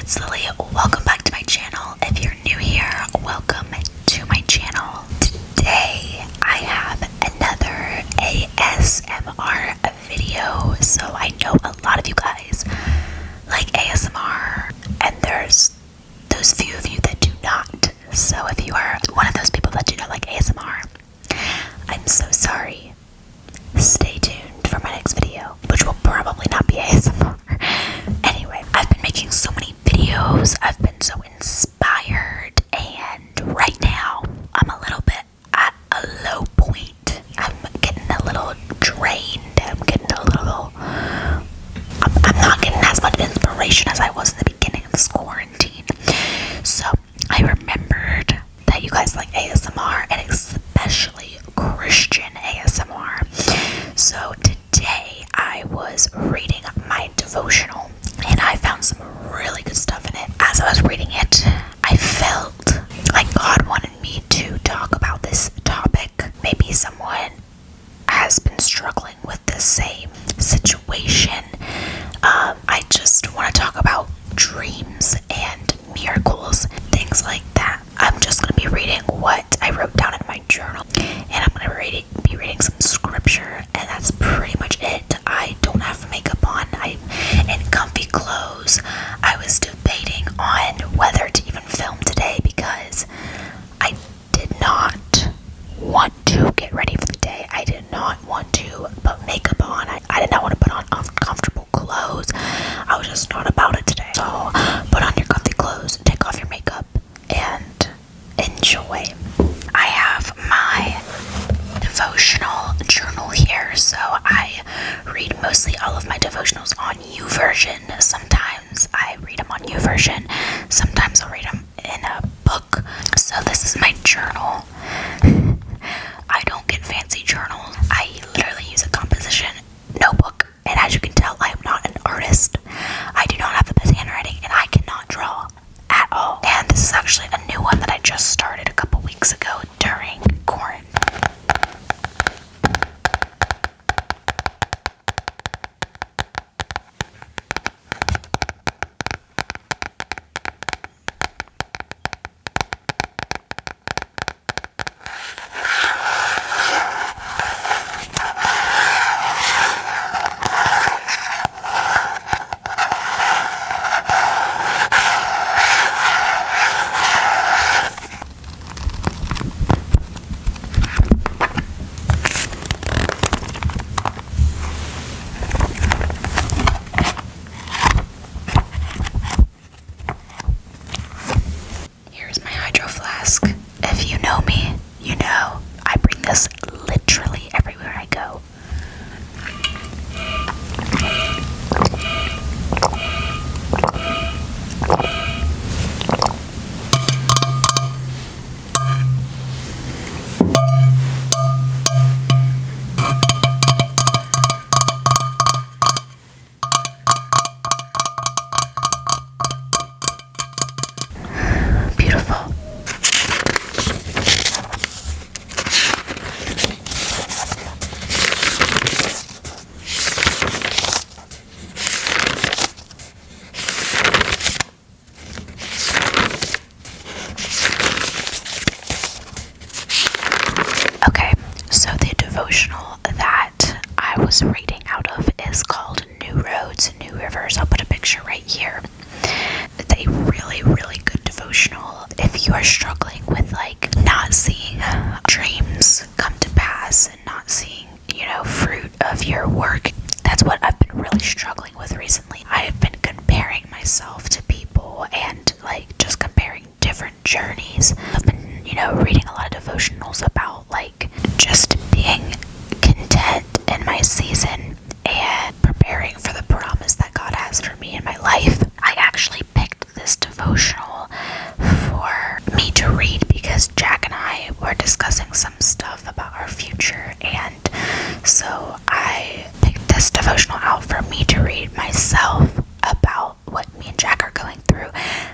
it's Lily. Welcome back to my channel. If you're new here, welcome to my channel. Today I have another ASMR video. So I know a lot of you guys like ASMR, and there's those few of you that do not. So if you are one of those people that do not like ASMR, I'm so sorry. Stay tuned for my next video, which will probably not be ASMR. Anyway, I've been making so many videos, I've been so inspired, and right now I'm a little bit at a low point. I'm getting a little drained, I'm not getting as much inspiration as I was in the beginning of this quarantine. So I remembered that you guys like ASMR, and especially Christian ASMR. So today I was reading my devotional, and I found some really good stuff in it. As I was reading it, I felt like God wanted me to talk about this topic. Maybe someone has been struggling with the same situation. I just want to talk about dreams and miracles, things like that. I'm just going to be reading what I wrote down in my journal, and I'm going to be reading some scripture, and that's pretty much it. I don't have makeup on. I'm in comfy clothes. I was debating on whether to even film today because I did not want to get ready for the day. I did not want to put makeup on. I did not want to put on uncomfortable clothes. I was just not about it today. So put on your comfy clothes, take off your makeup, and enjoy. I have my devotional journal here, so I read mostly all of my devotionals on YouVersion. Sometimes I read them on YouVersion, sometimes I'll read them in a book. So this is my journal. I don't get fancy journals. I literally use a composition notebook, and as you can tell, I am not an artist. I do not have the best handwriting, and I cannot draw at all. And this is actually a new one that I just started a couple weeks ago during quarantine. If you know me, you know I bring this literally everywhere I go. Beautiful. So the devotional that I was reading out of is called New Roads, New Rivers. I'll put a picture right here. It's a really, really good devotional if you are struggling with not seeing dreams come to pass and not seeing, fruit of your work. That's what I've been really struggling with recently. I have been comparing myself to people and just comparing different journeys. I've been reading a lot of devotionals about just being content in my season and preparing for the promise that God has for me in my life. I actually picked this devotional for me to read because Jack and I were discussing some stuff about our future, and so I picked this devotional out for me to read myself about what me and Jack are going through.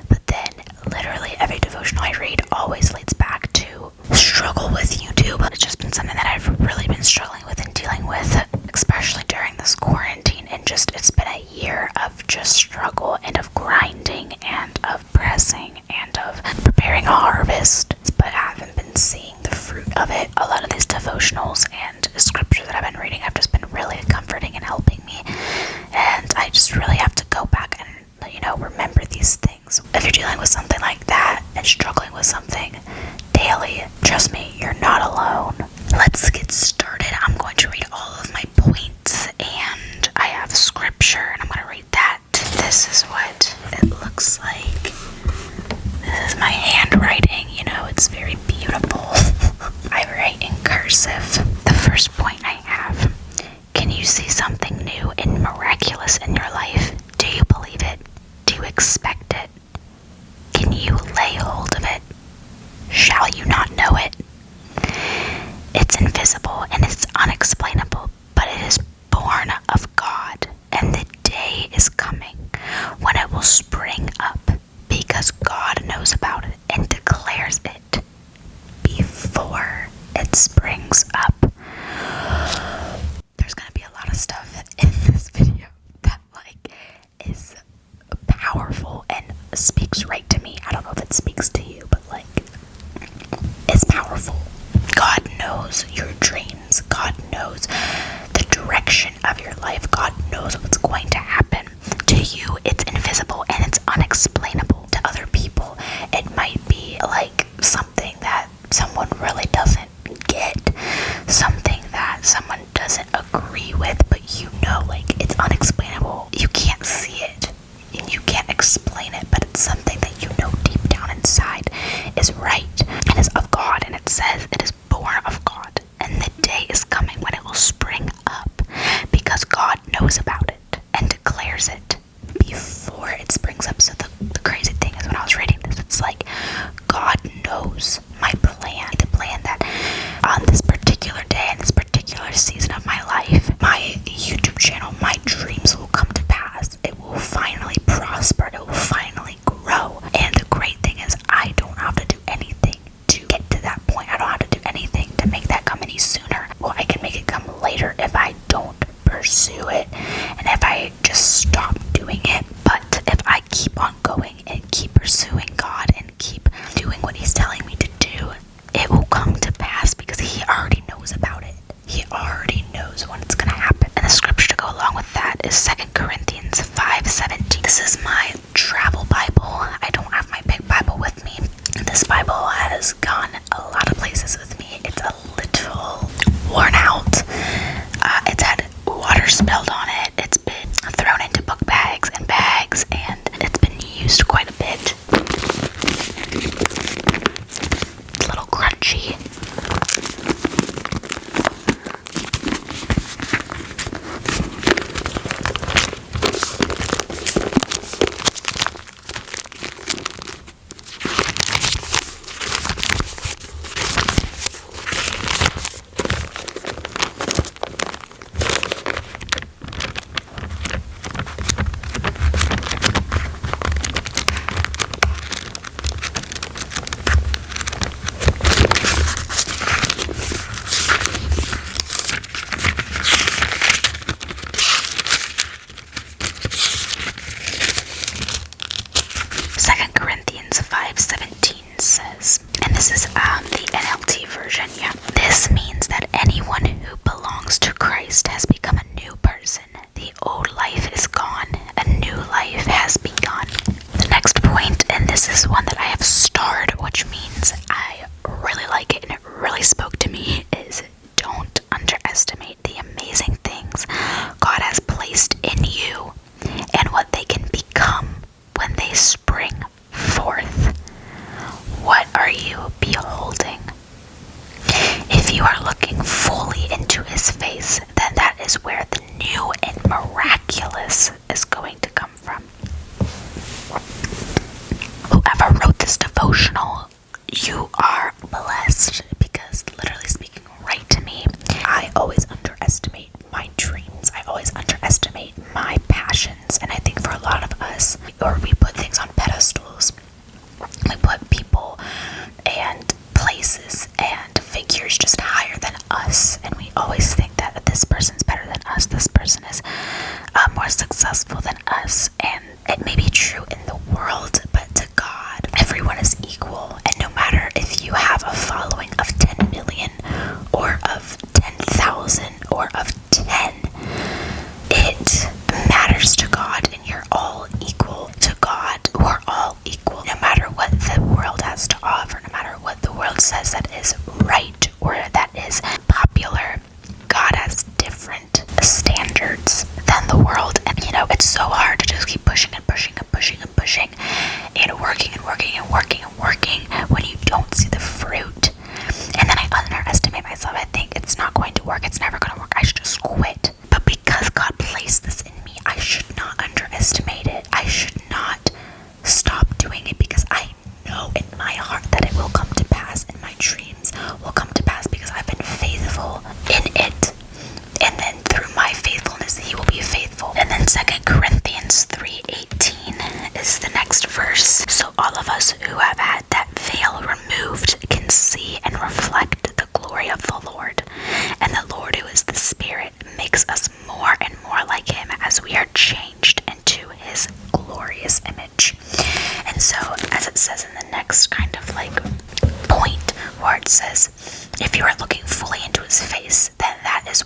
But then literally every devotional I read always leads back to struggle with YouTube. It's just been something that I've really been struggling with and dealing with, especially during this quarantine, and it's been a year of just struggle and of grinding and see something new and miraculous in your life, do you believe it? Do you expect it? Can you lay hold of it? Shall you not know it? It's invisible and it's unexplainable, but it is born of God, and the day is coming when it will spring up, because God knows about it and declares it before it springs up. There's gonna be a lot of stuff in this video that is powerful and speaks right to me. I don't know if it speaks to you, but it's powerful. God knows your dreams. God knows the direction of your life. God knows what's going to happen. To you, it's invisible and it's unexplainable. To other people, it might be something that someone really doesn't get, something that someone doesn't agree with, but it's unexplainable. You can't see it and you can't explain it, but it's something that you know deep down inside is right and is of God, and it says it is born of God, and the day is coming when it will spring up, because God knows about it and declares it before it springs up. So the crazy thing is, when I was reading this, it's God knows my plan, the plan that on this particular day, in this particular season of my life, my YouTube channel, my dreams will come to pass. It will finally prosper. It will finally grow. And the great thing is, I don't have to do anything to get to that point. I don't have to do anything to make that come any sooner. Well, I can make it come later if I don't pursue it and if I just stop doing it. But if I keep on going and keep pursuing God and keep doing what He's telling me to do, it will come to pass, because He already knows about it. He already knows when it's going to happen. And the scripture to go along with that is 2 Corinthians 5:17. This is my travel Bible. I don't have my big Bible with me. This Bible has gone a lot of places with me. It's a little worn out. It's had water spilled on it. It's been thrown into book bags, and it's been used quite a bit. It's a little crunchy. Says, and this is the NLT version, yeah. This means that anyone who belongs to Christ has become a new person. The old life is gone, a new life has begun. The next point, and this is one that I have starred, which means I really like it and it really spoke to me, is don't underestimate the amazing things God has placed in you and what they can become when they spring forth. What are you beholding? If you are looking fully into His face, then that is where the new and miraculous is going to come from. Whoever wrote this devotional, you are blessed, because literally speaking right to me, I always underestimate my dreams. I always underestimate my passions, and I think for a lot of us, we put things on pedestals. We put people and places and figures just higher than us, and we always think that this person's better than us, this person is more successful than us, and it may be true in the world, but to God, everyone is equal, and no matter if you have a following of 10 million, or of 10,000, or of 10, it matters to God, and you're all equal to God. We're all equal, no matter what the world has to offer, no matter what the world says that is right or that is popular. God has different standards than the world, and it's so hard to just keep pushing and pushing and pushing and pushing and working and working and working and working when you don't see the fruit. And then I underestimate myself. I think it's not going to work, it's never going to work, I should just quit. But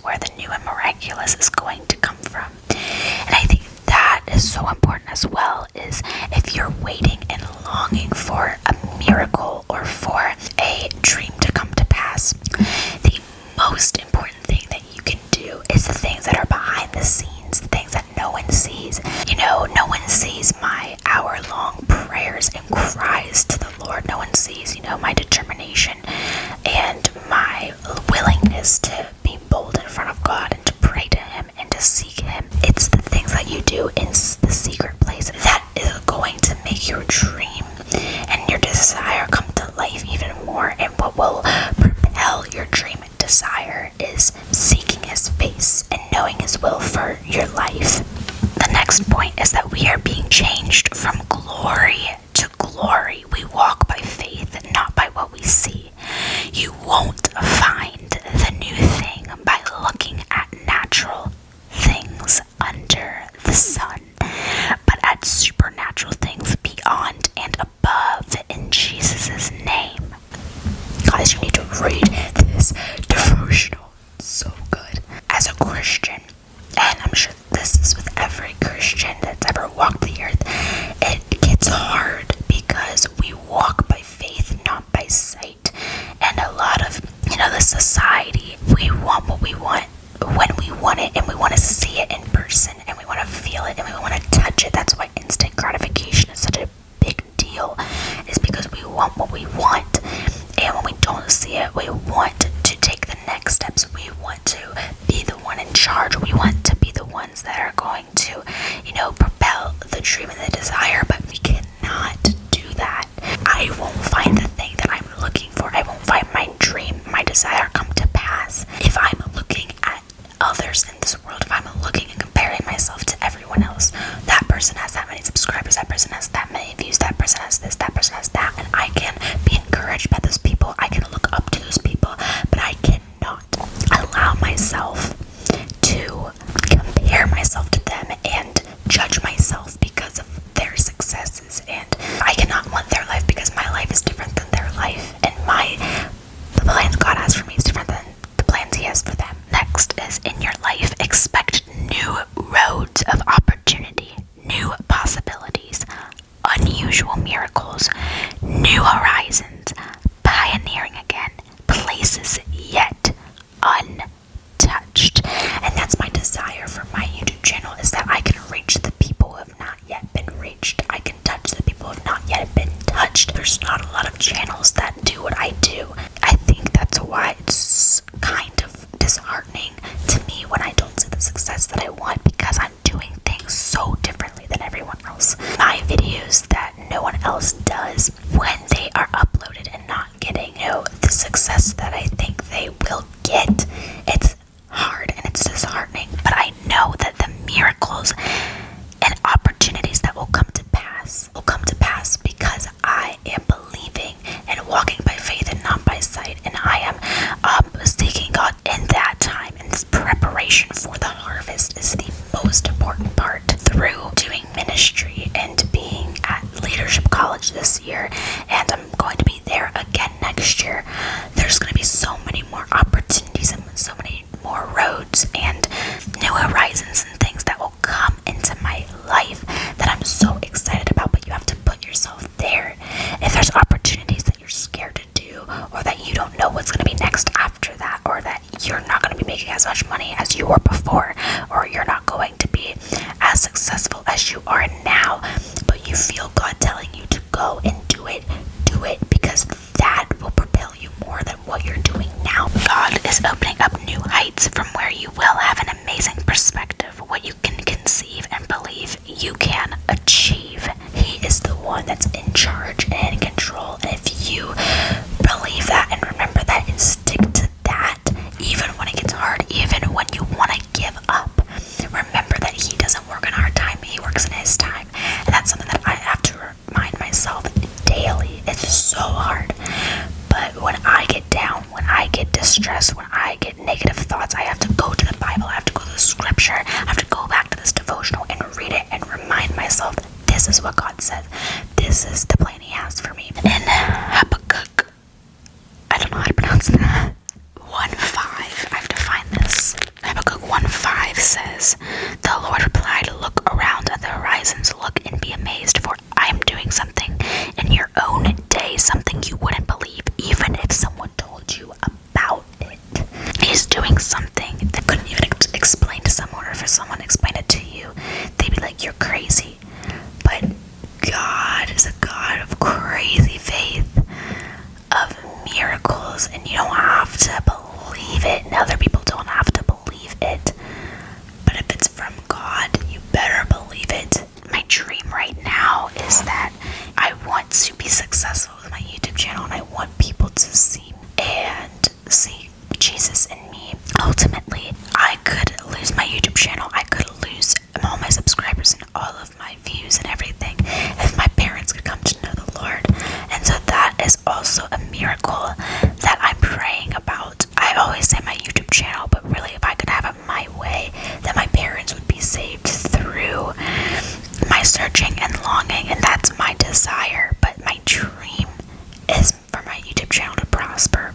where the new and miraculous is going to come from. And I think that is so important as well, is if you're waiting and longing for a miracle or for a dream to come to pass, the most important thing that you can do is the things that are behind the scenes, the things that no one sees. No one sees my hour-long prayers and cries to the Lord. No one sees, my determination and my willingness to be bold in front of God and to pray to Him and to seek Him. It's the things that you do in the secret place that is going to make your dream and your desire come to life even more. And what will propel your dream and desire is seeking His face and knowing His will for your life. The next point is that we are being changed from glory to glory. We walk by faith, not by what we see. You won't find the new thing by looking at natural things under the sun, but at supernatural things beyond and above in Jesus' name. Guys, you need to read this devotional. It's so good. As a Christian, and I'm sure this is with every Christian that's ever walked the earth, it gets hard because we walk by faith, not by sight. And a lot of, the society, we want what we want when we want it, and we want to see it in person, and we want to feel it, and we want to touch it. That's why instant gratification is such a big deal, is because we want what we want. And when we don't see it, we want to take the next steps. We want to be the one in charge. We want to be the ones that are going to, propel the dream and the desire, but we cannot do that. I won't find the thing that I'm looking for. I won't find my dream, my desire come to pass if I'm looking at others in this world, if I'm looking and comparing myself to everyone else. That person has that many subscribers, that person has that many views, that person has this, that person has that, and I can be encouraged by those people. I can look up to those people, but I cannot allow myself to compare myself to them and judge myself because of their successes. And I cannot want their life because my life is different than their life, and the plans God has for me is different than the plans He has for them. Next is, in your life, expect new roads of opportunity, new possibilities, unusual miracles, new horizons, pioneering again, places yet untouched. And that's my desire for my YouTube channel, is that I can reach the people who have not yet been reached. I can touch the people who have not yet been touched. There's not a lot of channels that do what I do. I think that's why it's kind of disheartening to me when I don't see the success that I want, because I'm doing things so differently than everyone else. My videos that no one else does, when they are uploaded and not getting the success that I think they will get, it's hard and it's disheartening. But I know that the miracles and opportunities that will come to pass because I am believing and walking by faith and not by sight, and I am seeking God in that time. And this preparation for the harvest is the most important part. Through doing ministry and being at leadership college this year, and I'm going to be there again next year, there's going to be so many more opportunities and so many more roads and new horizons and things that will come into my life that I'm so excited about. But you have to put yourself there. If there's opportunities that you're scared to do, or that you don't know what's going to be next after that, or that you're not going to be making as much money as you were before, or you're not going to be as successful as you are now, but you feel God telling you to go and do it, because that will propel you more than what you're doing now. God is opening up new heights from where you will have an amazing perspective. What you can conceive and believe, you can achieve. He is the one that's in charge and in control. And if you believe that and remember that and stick to that, even when it gets hard, even when you want to give up, says, "The Lord replied, look around at the horizons, look and be amazed, for I am doing something in your own day, something you wouldn't believe, even if someone told you about it." He's doing something that couldn't even explain to someone, or if someone explained it to you, they'd be like, "You're crazy." But God is a God of crazy faith, of miracles, and you don't have to believe it, and other people don't have to believe it. But if it's from God, you better believe it. My dream right now is that I want to be successful with my YouTube channel, and I want people to see Jesus in me. Ultimately, I could lose my YouTube channel. I could lose all my subscribers and all of my views and everything if my parents could come to know the Lord. And so that is also a miracle that I'm praying about. I always say my YouTube channel, but really if I could have it my way, that my parents would be saved through my searching and longing, and that's my desire. But my dream is for my YouTube channel to prosper.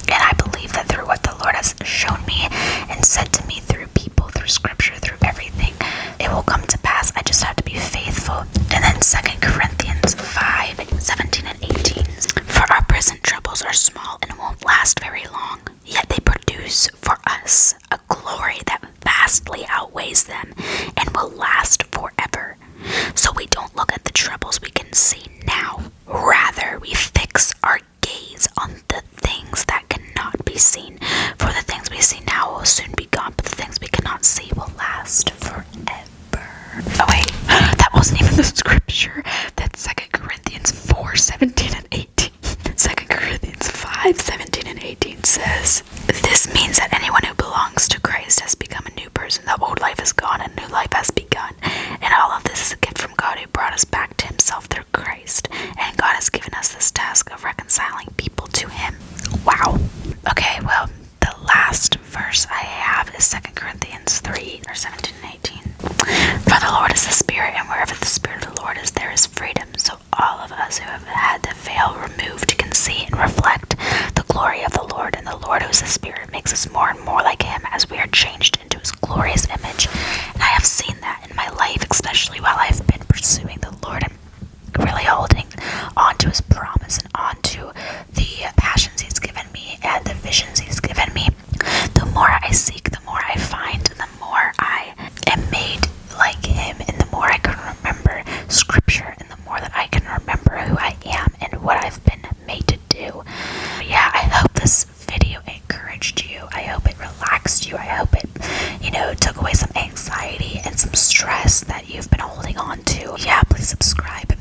And I believe that through what the Lord has shown me and said to me through people, through scripture, through everything, it will come to pass. I just have to be faithful. And then 2 Corinthians 5:17 and 18. "For our present troubles are small and won't last very long, yet they produce for us a glory that vastly outweighs them and will last forever. So we don't look at the troubles we can see now. Rather, we fix our gaze on the things that cannot be seen. For the things we see now will soon be gone, but the things we cannot see will last forever." Oh wait, that wasn't even the scripture. That's 2 Corinthians 4:17 and 18. 2 Corinthians 5:17 and 18 says, "This means that anyone who belongs to Christ has become a new person. The old life is gone and new life has begun. And all of this is a gift from God, who brought us back to himself through Christ. And God has given us this task of reconciling people to him." Wow. Okay, well, the last verse I have is 2 Corinthians 3:17 and 18. "For the Lord is the Spirit, and wherever the Spirit of the Lord is, there is freedom. So all of us who have had the veil removed can see and reflect the glory of the Lord. And the Lord, who is the Spirit, makes us more and more like him as we are changed into his glorious image." And I have seen that in my life, especially while I've been pursuing the Lord and really holding onto his promise and onto the passions he's given me and the visions he's given me. The more I seek, the more I find, and the more I am made like him, and the more I can remember scripture, and the more that I can remember who I am and what I've been made to do. But yeah, I hope this video encouraged you. I hope it relaxed you. I hope it, took away some anxiety and some stress that you've been holding on to. Yeah, please subscribe